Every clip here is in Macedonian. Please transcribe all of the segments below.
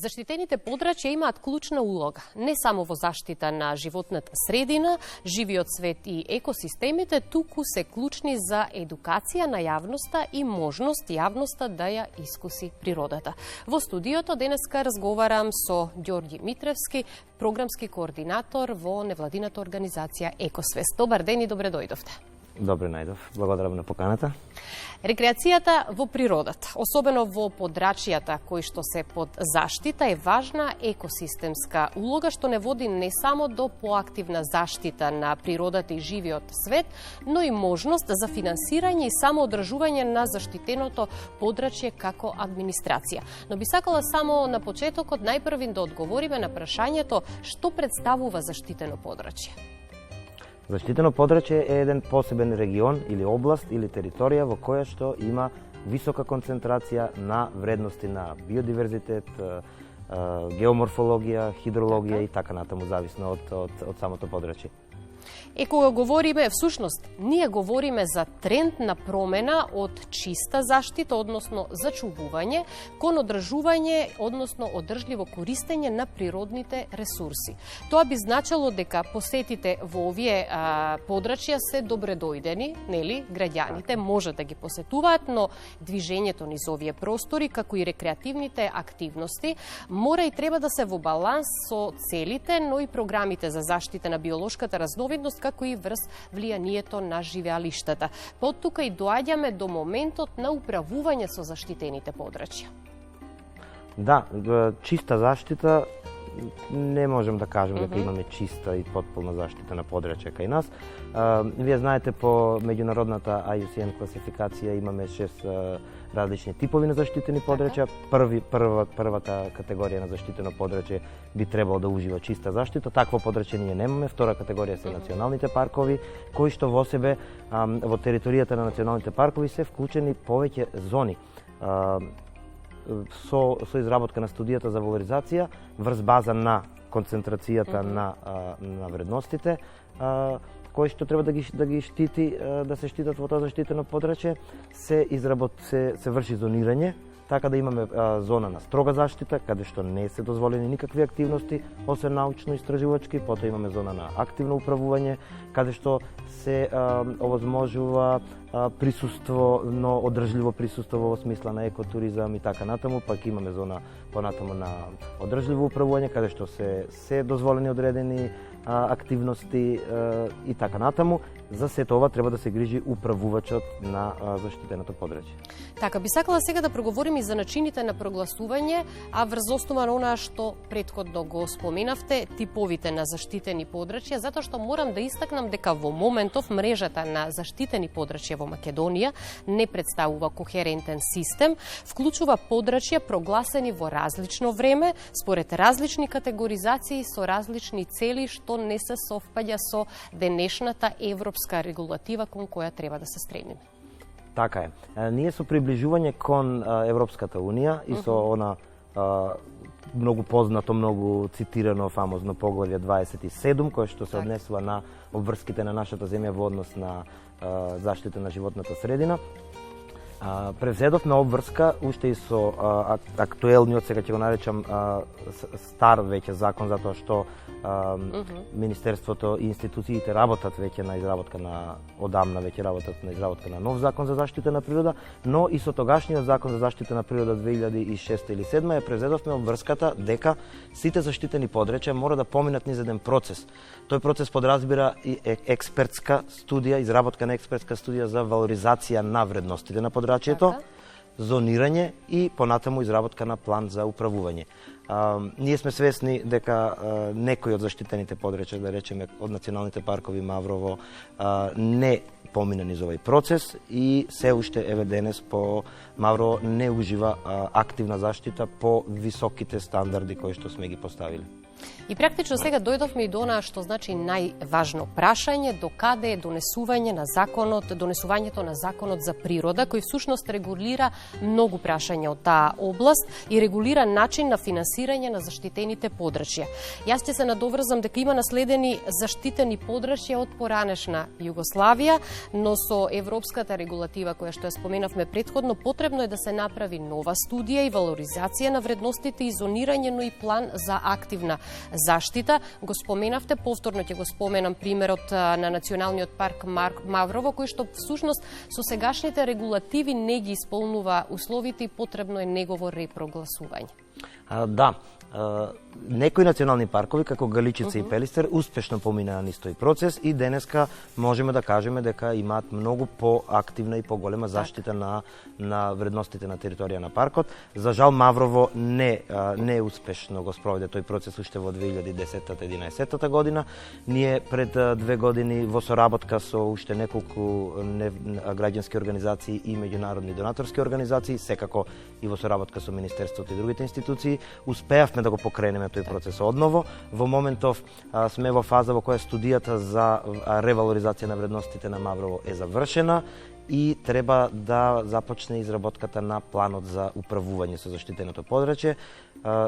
Заштитените подрачја имаат клучна улога, не само во заштита на животната средина, живиот свет и екосистемите, туку се клучни за едукација на јавноста и можност јавноста да ја искуси природата. Во студиото денеска разговарам со Ѓорѓи Митревски, програмски координатор во невладината организација Екосвест. Добар ден и добре дојдовте. Добре најдов. Благодарам на поканата. Рекреацијата во природата, особено во подрачјата кои што се под заштита, е важна екосистемска улога што не води не само до поактивна заштита на природата и живиот свет, но и можност за финансирање и самоодржување на заштитеното подрачје како администрација. Но би сакала само на почетокот најпрвин да одговориме на прашањето што представува заштитено подрачје. Заштитено подрачје е еден посебен регион или област или територија во која што има висока концентрација на вредности на биодиверзитет, геоморфологија, хидрологија и така натаму, зависно од самото подрачје. И кога говориме, всушност, ние говориме за тренд на промена од чиста заштита, односно зачувување, кон одржување, односно одржливо користење на природните ресурси. Тоа би значило дека посетите во овие подрачја се добредојдени, нели, граѓаните можат да ги посетуваат, но движењето низ овие простори, како и рекреативните активности, мора и треба да се во баланс со целите, но и програмите за заштита на биолошката разновидност, како и врз влијанието на живеалиштата. Под тука и доаѓаме до моментот на управување со заштитените подрачја. Да, чиста заштита не можем да кажем дека имаме чиста и потполна заштита на подрачја кај нас. Вие знаете, по меѓународната IUCN класификација имаме 6 различни типови на заштитени подрачја. Првата категорија на заштитено подрачје би требало да ужива чиста заштита. Такво подрачје ние немаме. Втора категорија се националните паркови, кои што во себе во територијата на националните паркови се вклучени повеќе зони. Со изработка на студијата за валоризација врз база на концентрацијата на вредностите, кои што треба да ги штити, да се штитат во тоа заштитено подрачје, се врши зонирање, така да имаме зона на строга заштита, каде што не се дозволени никакви активности, освен научно-истражувачки, потоа имаме зона на активно управување, каде што се овозможува присуство, но одржливо присуство во смисла на екотуризам и така натаму, пак имаме зона понатаму на одржливо управување, каде што се дозволени одредени активности и така натаму. За сето ова треба да се грижи управувачот на заштитеното подрачје. Така, би сакала сега да проговорим и за начините на прогласување, а врз основа на она што претходно го споменавте, типовите на заштитени подрачја, затоа што морам да истакнам дека во моментов мрежата на заштитени подрачја во Македонија не представува кохерентен систем, вклучува подрачја прогласени во различно време, според различни категоризации со различни цели, што не се совпаѓа со денешната европска регулатива кон која треба да се стремиме. Така е. Ние со приближување кон Европската Унија и со она многу познато, многу цитирано, фамозно поглавје 27, кое што се однесува на обврските на нашата земја во однос на заштита на животната средина, превзедовме обврска уште и со актуелниот, сега ќе го наречам стар веќе закон, затоа што Министерството и институциите работат веќе на изработка на нов закон за заштита на природа, но и со тогашниот закон за заштита на природа 2006 или 2007 ја превзедовме обврската дека сите заштитени подрачја мора да поминат низ еден процес. Тој процес подразбира и експертска студија, изработка на експертска студија за валоризација на вредностите на подрачјето, зонирање и понатаму изработка на план за управување. Ние сме свесни дека некои од заштитените подрачја, да речеме од националните паркови Маврово, не помина низ овој процес и се уште еве денес по Маврово не ужива активна заштита по високите стандарди кои што сме ги поставили. И практично сега дојдовме и до она што значи најважно прашање, докаде е донесувањето на законот за природа, кој всушност регулира многу прашања од таа област и регулира начин на финансирање на заштитените подрачја. Јас ќе се надоврзам дека има наследени заштитени подрачја од поранешна Југославија, но со европската регулатива која што ја споменавме претходно, потребно е да се направи нова студија и валоризација на вредностите и зонирање, но и план за активна заштита. Го споменавте, повторно ќе го споменам примерот на Националниот парк Маврово, кој што всушност со сегашните регулативи не ги исполнува условите и потребно е негово репрогласување. Да, некои национални паркови, како Галичица и Пелистер, успешно поминаа низ тој процес и денеска можеме да кажеме дека имаат многу поактивна и поголема заштита на вредностите на територија на паркот. За жал, Маврово не успешно го спроведе тој процес уште во 2010-2011 година. Ние пред 2 години во соработка со уште неколку граѓански организации и меѓународни донаторски организации, секако и во соработка со Министерството и другите институции, успеавме да го покренеме тој процес одново. Во моментов сме во фаза во која студијата за ревалоризација на вредностите на Маврово е завршена и треба да започне изработката на планот за управување со заштитеното подрачје.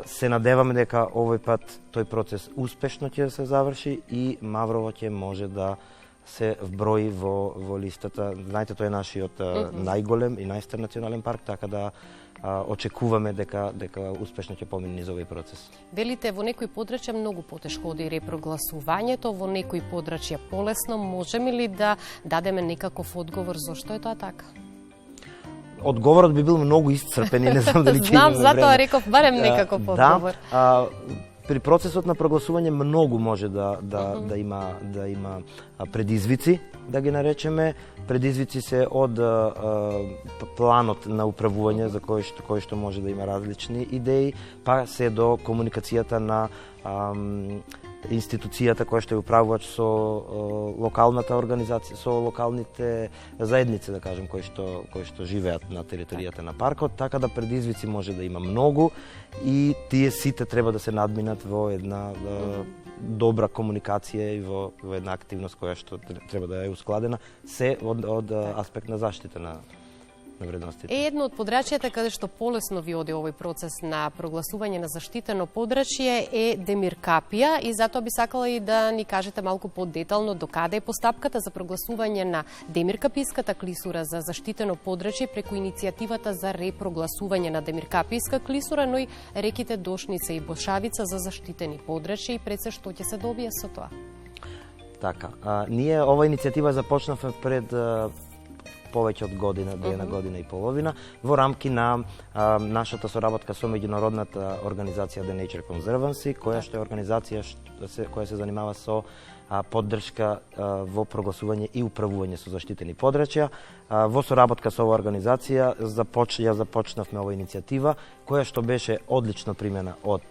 Се надеваме дека овој пат тој процес успешно ќе се заврши и Маврово ќе може да се вброи во листата. Знаете, тој е нашиот најголем и најстар национален парк, така да очекуваме дека успешно ќе помине низ овој процес. Велите, во некои подрачја многу потешко оди репрогласувањето, во некои подрачја полесно. Можеме ли да дадеме некаков одговор зошто е тоа така? Одговорот би бил многу исцрпен и не знам дали ќе имаме време. Знам, затоа реков барем некаков одговор. Да, при процесот на прогласување многу може да има предизвици, да ги наречеме. Предизвици се од планот на управување за кој што може да има различни идеи, па се до комуникацијата на институцијата која што е управувач со локалната организација, со локалните заедници, да кажем, кои што живеат на територијата на паркот, така да предизвици може да има многу и тие сите треба да се надминат во една добра комуникација и во една активност која што треба да е ускладена, се од аспект на заштита на вредностите. Едно од подрачјата каде што полесно ви оди овој процес на прогласување на заштитено подрачје е Демиркапија и затоа би сакала и да ни кажете малку подетално докаде е постапката за прогласување на Демиркаписката клисура за заштитено подрачје преку иницијативата за репрогласување на Демиркаписка клисура, но и реките Дошница и Бошавица за заштитени подрачје и пред се што ќе се добие со тоа. Така, ние ова иницијатива започнавме пред повеќе од година, до една година и половина, во рамки на нашата соработка со меѓународната организација The Nature Conservancy, која што е организација која се занимава со поддршка во прогласување и управување со заштитени подрачја. Во соработка со оваа организација започнавме оваа иницијатива, која што беше одлично примена од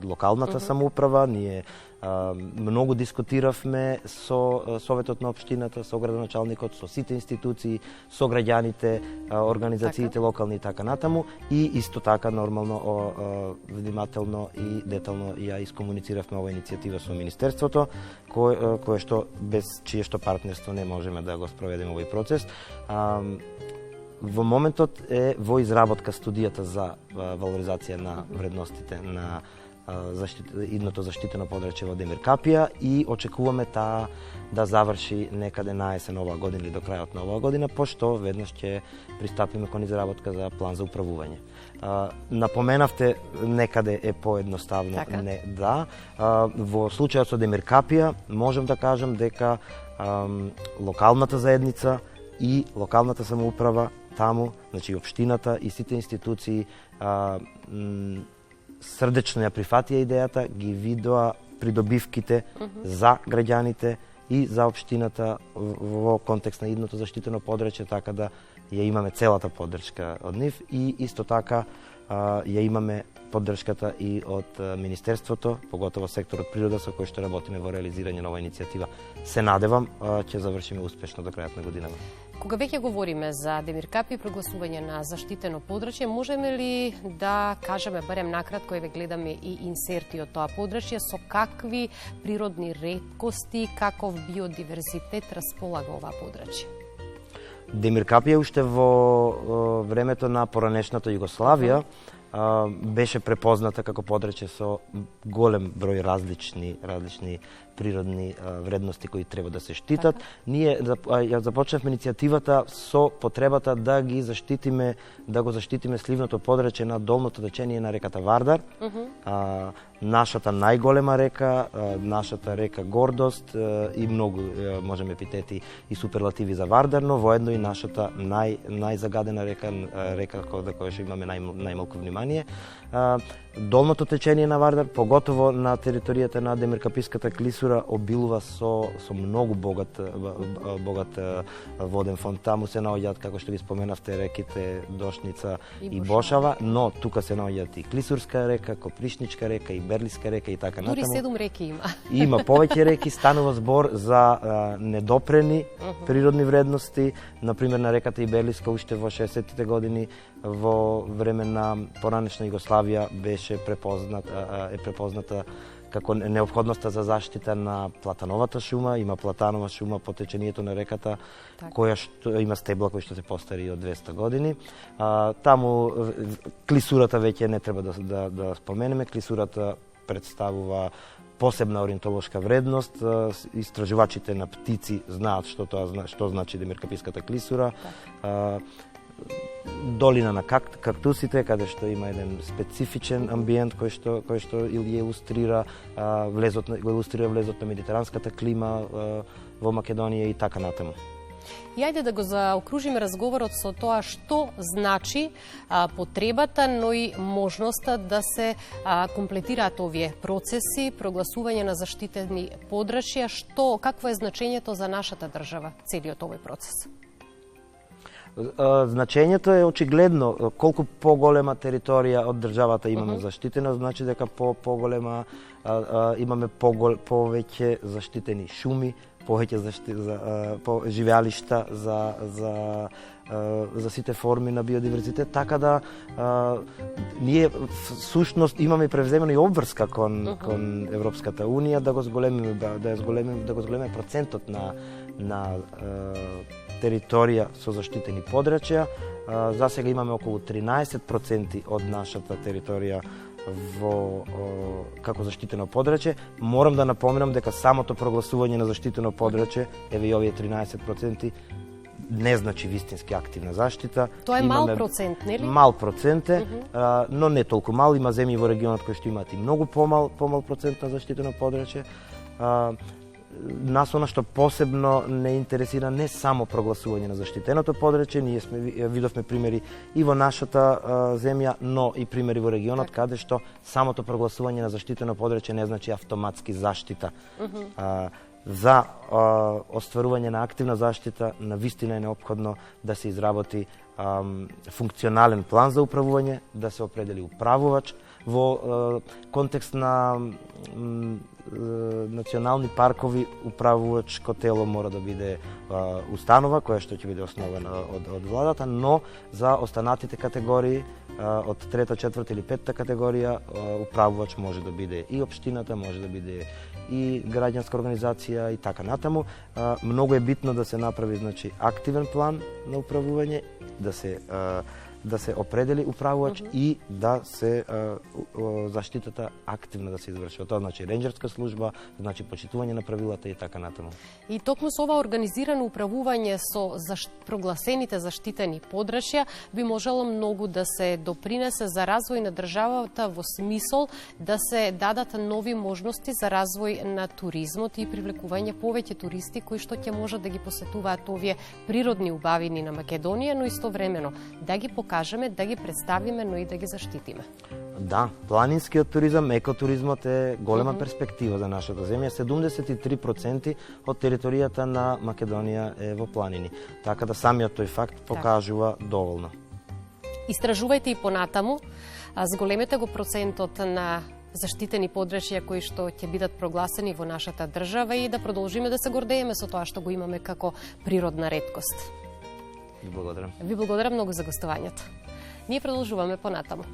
локалната самоуправа. Ние многу дискутиравме со Советот на општината, со градоначалникот, со сите институции, со граѓаните, организациите локални и така натаму, и исто така нормално внимателно и детално ја искомунициравме оваа иницијатива со Министерството, кое што без чие што партнерство не можеме да го спроведеме овој процес. Во моментот е во изработка студијата за валоризација на вредностите на идното заштитено подрачје во Демиркапија и очекуваме таа да заврши некаде на есен оваа година или до крајот на оваа година, пошто веднаш ќе пристапиме кон изработка за план за управување. Напоменавте некаде е поедноставно, така? Не, да. Во случајот со Демиркапија можам да кажам дека локалната заедница и локалната самоуправа таму, значи општината и сите институции срдечно ја прифатија идејата, ги видоа придобивките за граѓаните и за општината во контекст на идното заштитено подрачје, така да ја имаме целата поддршка од нив и исто така ја имаме поддршката и од Министерството, поготово секторот природа со кој што работиме во реализирање на оваа иницијатива. Се надевам ќе завршиме успешно до крајот на годината. Кога веќе говориме за Демир Капи и прогласување на заштитено подрачје, можеме ли да кажеме барем накратко, еве гледаме и инсерти од тоа подрачје, со какви природни реткости, каков биодиверзитет располага оваа подрачје? Демир Капи уште во времето на поранешната Југославија беше препозната како подрачје со голем број различни природни вредности кои треба да се штитат. Ние ја започнавме иницијативата со потребата да ги заштитиме, да го заштитиме сливното подрачје на долното течение на реката Вардар, нашата најголема река, нашата река гордост и многу можеме епитети и суперлативи за Вардар, но воедно и нашата најзагадена река за која што имаме најмалку внимание. Долното течение на Вардар, поготово на територијата на Демиркаписката клисура, обилува со многу богат воден фонд. Таму се наоѓаат, како што ги споменавте, реките Дошница и Бошава, но тука се наоѓаат и Клисурска река, Копришничка река, и Берлиска река и така натаму. Дури 7 реки има. Има повеќе реки, станува збор за недопрени природни вредности, например на реката Иберлиска уште во 60-тите години во време на поранешна Југославија беше препозната како неопходноста за заштита на платановата шума. Има платанова шума по течението на реката, која што има стебла кои што се постари од 200 години. Таму клисурата веќе не треба да споменеме. Клисурата представува посебна ориентолошка вредност. Истражувачите на птици знаат што значи Демиркаписката клисура. Долина на кактусите, каде што има еден специфичен амбиент кој што илустрира влезот на медитеранската клима во Македонија и така натаму. И ајде да го заокружиме разговорот со тоа што значи потребата, но и можноста да се комплетираат овие процеси, прогласување на заштитени подрачја, какво е значењето за нашата држава целиот овој процес? Значењето е очигледно. Колку поголема територија од државата имаме заштитена, значи дека имаме повеќе заштитени шуми, повеќе живеалишта за сите форми на биодиверзитет, така да ние всушност имаме превземена и обврска кон Европската унија да го зголемиме процентот на територија со заштитени подрачја. За сега имаме околу 13% од нашата територија како заштитено подрачје. Морам да напоменам дека самото прогласување на заштитено подрачје, еве и овие 13%, не значи вистински активна заштита. Тоа е мал процент, нели? Мал процент е, но не толку мал. Има земји во регионот кои што имаат и многу помал процент на заштитено подрачје. Нас она што посебно не интересира не само прогласување на заштитеното подрачје, ние видовме примери и во нашата земја, но и примери во регионот каде што самото прогласување на заштитено подрачје не значи автоматски заштита. За остварување на активна заштита, навистина е неопходно да се изработи функционален план за управување, да се определи управувач. Во контекст на национални паркови, управувачко тело мора да биде установа, која што ќе биде основена од владата, но за останатите категории, од трета, четврта или петта категорија, управувач може да биде и општината, може да биде и граѓанска организација и така натаму. Многу е битно да се направи, значи, активен план на управување, да се определи управувач и да се заштитата активно да се извршува. Тоа значи ренџерска служба, значи почитување на правилата и така натаму. И токму со ова организирано управување со прогласените заштитени подрачја би можело многу да се допринесе за развој на државата во смисол да се дадат нови можности за развој на туризмот и привлекување повеќе туристи кои што ќе можат да ги посетуваат овие природни убавини на Македонија, но истовремено да ги покажеме, да ги представиме, но и да ги заштитиме. Да, планинскиот туризам, екотуризмот е голема перспектива за нашата земја. 73% од територијата на Македонија е во планини. Така да самиот тој факт покажува доволно. Истражувајте и понатаму, зголемете го процентот на заштитени подрачја кои што ќе бидат прогласени во нашата држава и да продолжиме да се гордееме со тоа што го имаме како природна реткост. Ви благодарам. Ви благодарам многу за гостувањето. Ние продолжуваме понатаму.